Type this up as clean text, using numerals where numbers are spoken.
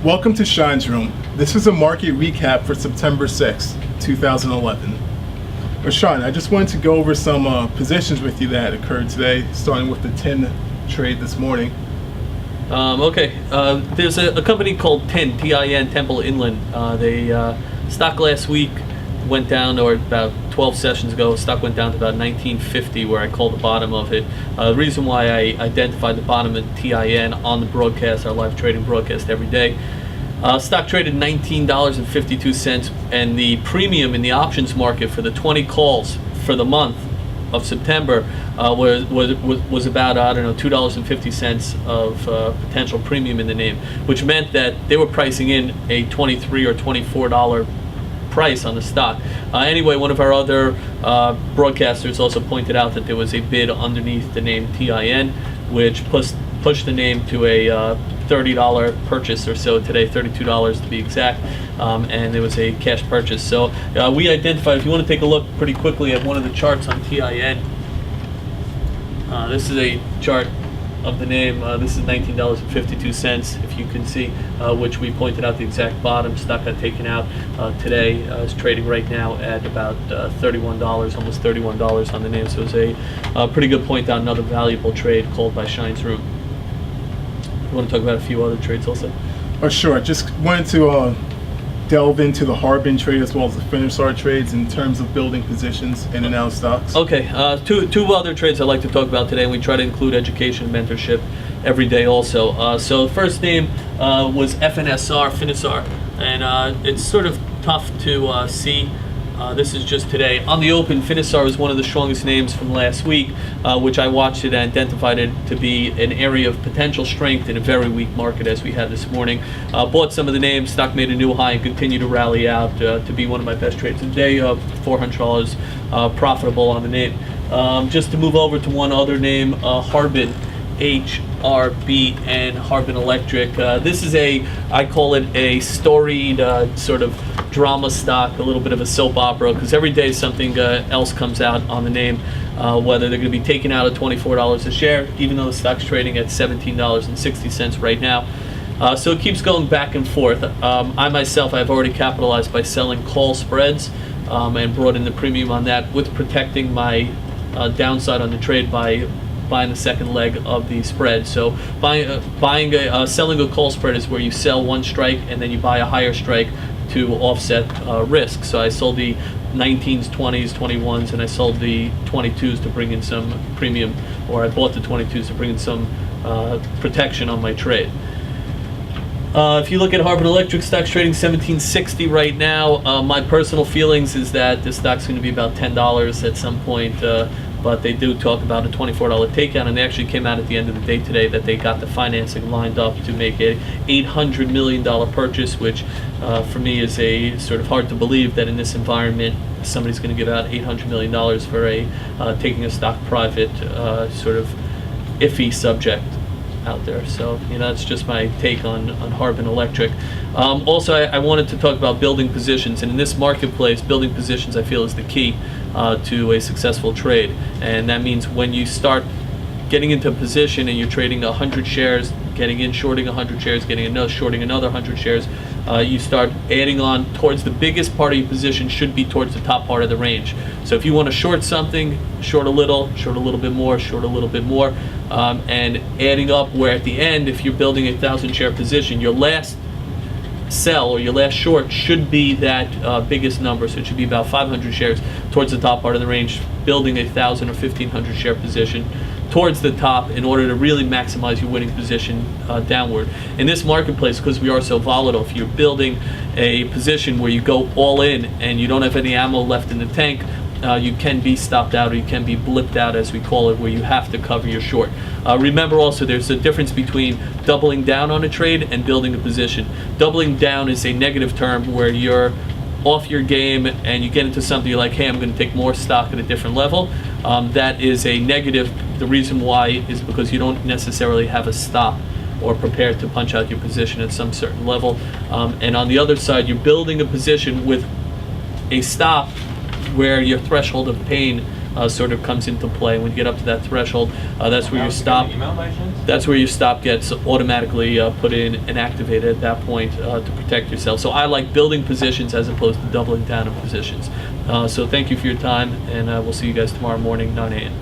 Welcome to Shine's Room. This is a market recap for September 6th, 2011. Shine, I just wanted to go over some positions with you that occurred today, starting with the tin trade this morning. There's a company called TIN, T-I-N, Temple Inland. Stock last week went down, or about 12 sessions ago, stock went down to about 1950, where I called the bottom of it. The reason why I identified the bottom at TIN on the broadcast, our live trading broadcast every day, stock traded $19.52, and the premium in the options market for the 20 calls for the month of September was about, $2.50 of potential premium in the name, which meant that they were pricing in a $23 or $24 price on the stock. Anyway, one of our other broadcasters also pointed out that there was a bid underneath the name TIN, which pushed the name to a $30 purchase or so today, $32 to be exact, and there was a cash purchase. So we identified, if you want to take a look pretty quickly at one of the charts on TIN, this is a chart of the name. This is $19.52, if you can see, which we pointed out the exact bottom. Stock got taken out today. It's trading right now at about $31, almost $31 on the name. So it was a pretty good point out, another valuable trade called by Shine's Room. You want to talk about a few other trades also? Oh, sure. Just wanted to delve into the Harbin trade as well as the Finisar trades in terms of building positions in and out of stocks. Okay, two other trades I'd like to talk about today, and we try to include education and mentorship every day also. So the first name was Finisar, and it's sort of tough to see. This is just today. On the open, Finisar was one of the strongest names from last week, which I watched it and identified it to be an area of potential strength in a very weak market as we had this morning. Bought some of the names, stock made a new high and continued to rally out to be one of my best trades of the day, $400 profitable on the name. Just to move over to one other name, Harbin, HRBN, Harbin Electric. This is I call it a storied sort of drama stock, a little bit of a soap opera, because every day something else comes out on the name, whether they're going to be taking out at $24 a share, even though the stock's trading at $17.60 right now. So it keeps going back and forth. I myself, I've already capitalized by selling call spreads and brought in the premium on that, with protecting my downside on the trade by buying the second leg of the spread. So selling a call spread is where you sell one strike and then you buy a higher strike to offset risk. So I sold the 19s, 20s, 21s, and I sold the 22s to bring in some premium, or I bought the 22s to bring in some protection on my trade. If you look at Harbin Electric, stock's trading $17.60 right now. My personal feelings is that this stock's going to be about $10 at some point, but they do talk about a $24 takeout, and they actually came out at the end of the day today that they got the financing lined up to make a $800 million purchase, which for me is a sort of hard to believe that in this environment somebody's going to give out $800 million for taking a stock private, sort of iffy subject out there. So that's just my take on Harbin Electric. Also, I wanted to talk about building positions, and in this marketplace, building positions I feel is the key to a successful trade. And that means when you start getting into a position and you're trading 100 shares, getting in, shorting 100 shares, getting in, shorting another 100 shares, you start adding on towards the biggest part of your position should be towards the top part of the range. So if you want to short something, short a little bit more, short a little bit more, and adding up where at the end, if you're building a 1,000 share position, your last sell or your last short should be that biggest number. So it should be about 500 shares towards the top part of the range, building a 1,000 or 1,500 share position towards the top in order to really maximize your winning position downward. In this marketplace, because we are so volatile, if you're building a position where you go all in and you don't have any ammo left in the tank, you can be stopped out, or you can be blipped out, as we call it, where you have to cover your short. Remember also, there's a difference between doubling down on a trade and building a position. Doubling down is a negative term where you're off your game and you get into something you're like, hey, I'm going to take more stock at a different level. That is a negative. The reason why is because you don't necessarily have a stop or prepared to punch out your position at some certain level. And on the other side, you're building a position with a stop where your threshold of pain sort of comes into play. When you get up to that threshold, that's where your stop. Email by chance? That's where your stop gets automatically put in and activated at that point to protect yourself. So I like building positions as opposed to doubling down on positions. So thank you for your time, and we'll see you guys tomorrow morning, 9 a.m.